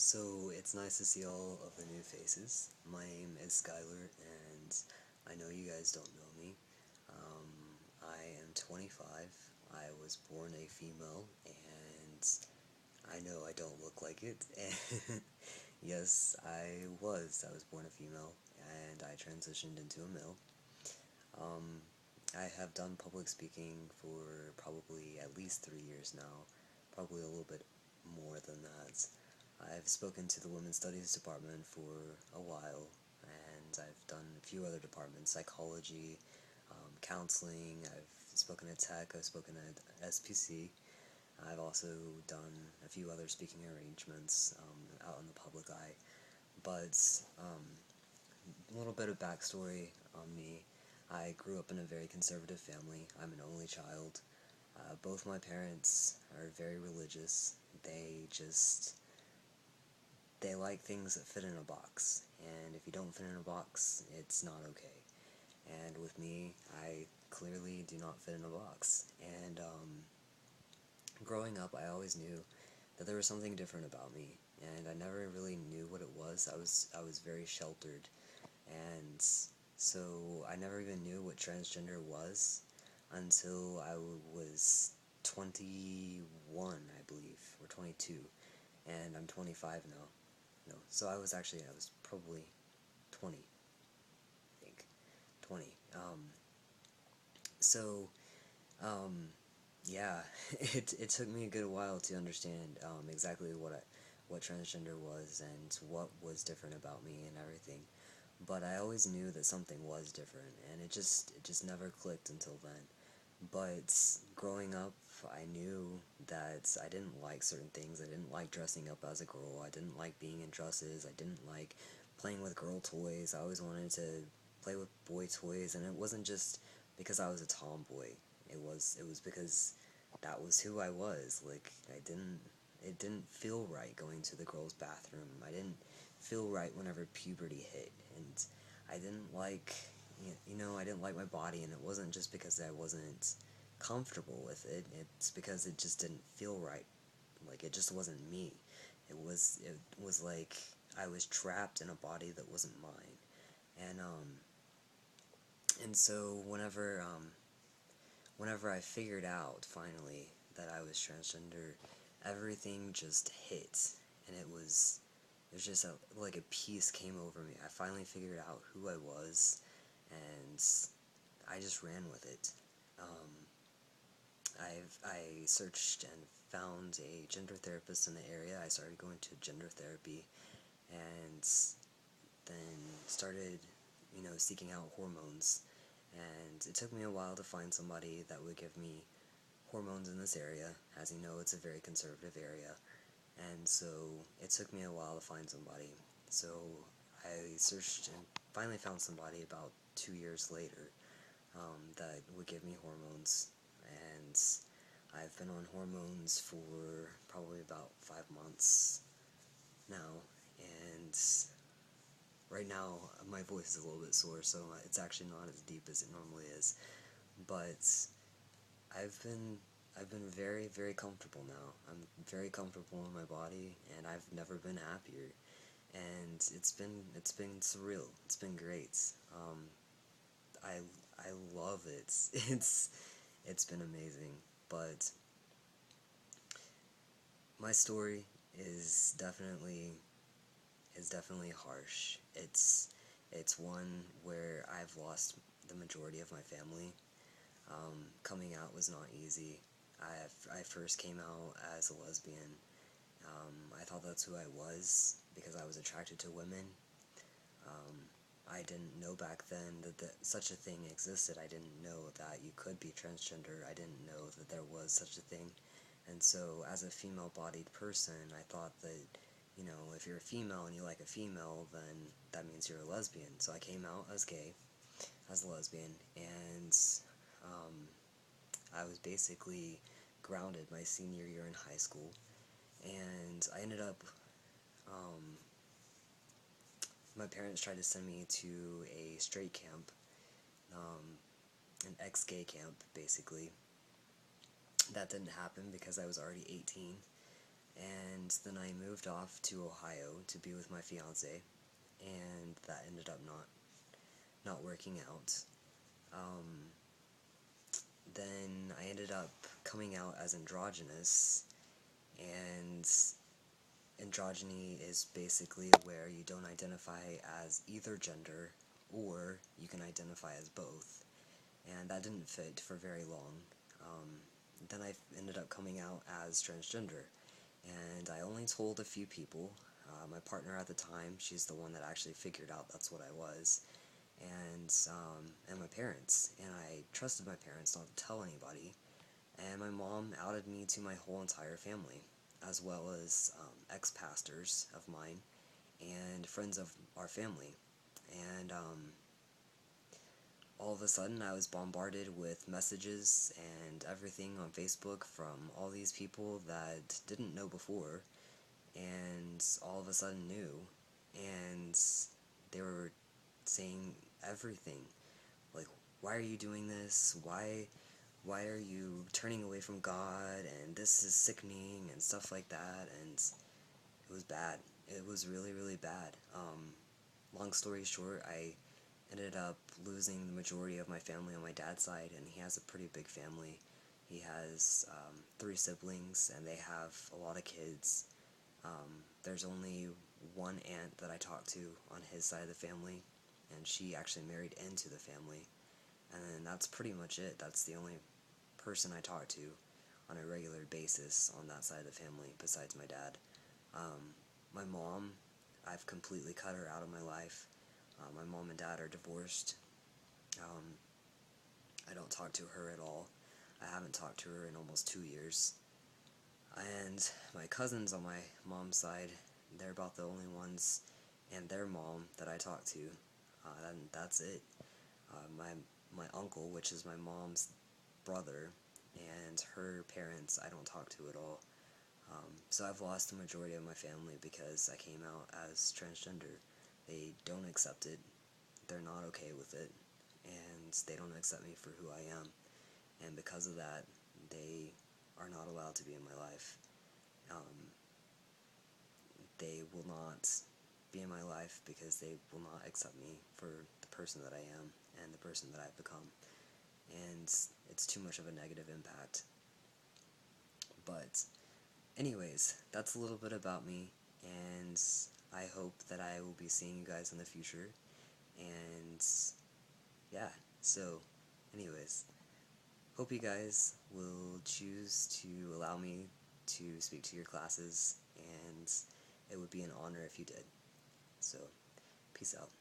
So it's nice to see all of the new faces. My name is Skylar, and I know you guys don't know me. I am 25. I was born a female, and I know I don't look like it. And yes, I was born a female, and I transitioned into a male. Um, I have done public speaking for probably at least 3 years now, probably a little bit more than that. I've spoken to the Women's Studies department for a while, and I've done a few other departments, psychology, counseling, I've spoken at Tech, I've spoken at SPC. I've also done a few other speaking arrangements out in the public eye. But a little bit of backstory on me. I grew up in a very conservative family. I'm an only child. Both my parents are very religious. They like things that fit in a box, and if you don't fit in a box, it's not okay. And with me, I clearly do not fit in a box. And growing up, I always knew that there was something different about me, and I never really knew what it was. I was very sheltered, and so I never even knew what transgender was until I was 21, I believe, or 22, and I'm 25 now. No, so I was probably 20, I think, 20. So, um, yeah, it took me a good while to understand exactly what transgender was and what was different about me and everything. But I always knew that something was different, and it just never clicked until then. But growing up, I knew that I didn't like certain things. I didn't like dressing up as a girl. I didn't like being in dresses. I didn't like playing with girl toys. I always wanted to play with boy toys, and it wasn't just because I was a tomboy. It was because that was who I was. Like it didn't feel right going to the girls' bathroom. I didn't feel right whenever puberty hit, and I didn't like I didn't like my body, and it wasn't just because I wasn't comfortable with it. It's because it just didn't feel right. Like it just wasn't me. It was like I was trapped in a body that wasn't mine. And so whenever I figured out finally that I was transgender, everything just hit, and it was just like a peace came over me. I finally figured out who I was, and I just ran with it. Um, I searched and found a gender therapist in the area. I started going to gender therapy, and then started, seeking out hormones. And it took me a while to find somebody that would give me hormones in this area. As you know, it's a very conservative area, and so it took me a while to find somebody. So I searched and finally found somebody about 2 years later that would give me hormones, and I've been on hormones for probably about 5 months now, and right now my voice is a little bit sore, so it's actually not as deep as it normally is. But I've been I've been very, very comfortable now. I'm very comfortable in my body, and I've never been happier. And it's been surreal. It's been great. I I love it. It's been amazing. But my story is definitely harsh. It's one where I've lost the majority of my family. Coming out was not easy. I first came out as a lesbian. I thought that's who I was because I was attracted to women. Um, I didn't know back then that such a thing existed. I didn't know that you could be transgender. I didn't know that there was such a thing. And so, as a female bodied person, I thought that, if you're a female and you like a female, then that means you're a lesbian. So I came out as gay, as a lesbian, and um, I was basically grounded my senior year in high school. And I ended up, um, my parents tried to send me to a straight camp, um, an ex-gay camp, basically. That didn't happen because I was already 18, And then I moved off to Ohio to be with my fiance, and that ended up not working out. Um, then I ended up coming out as androgynous, and androgyny is basically where you don't identify as either gender, or you can identify as both, and that didn't fit for very long. Um, then I ended up coming out as transgender, and I only told a few people. My partner at the time, she's the one that actually figured out that's what I was, and my parents, and I trusted my parents not to tell anybody, and my mom outed me to my whole entire family, as well as ex-pastors of mine and friends of our family, and all of a sudden I was bombarded with messages and everything on Facebook from all these people that didn't know before, and all of a sudden knew, and they were saying everything, like, why are you doing this, why are you turning away from God, and this is sickening, and stuff like that, and it was bad. It was really, really bad. Long story short, I ended up losing the majority of my family on my dad's side, and he has a pretty big family. He has 3 siblings, and they have a lot of kids. There's only one aunt that I talk to on his side of the family, and she actually married into the family. And that's pretty much it. That's the only person I talk to on a regular basis on that side of the family, besides my dad. My mom, I've completely cut her out of my life. My mom and dad are divorced. Um, I don't talk to her at all. I haven't talked to her in almost 2 years. And my cousins on my mom's side, they're about the only ones, and their mom that I talk to. And that's it. My uncle, which is my mom's brother, and her parents, I don't talk to at all. So I've lost the majority of my family because I came out as transgender. They don't accept it. They're not okay with it, and they don't accept me for who I am. And because of that, they are not allowed to be in my life. They will not be in my life because they will not accept me for the person that I am and the person that I've become. And it's too much of a negative impact. But anyways, that's a little bit about me, and I hope that I will be seeing you guys in the future. And yeah, so anyways, hope you guys will choose to allow me to speak to your classes, and it would be an honor if you did. So, peace out.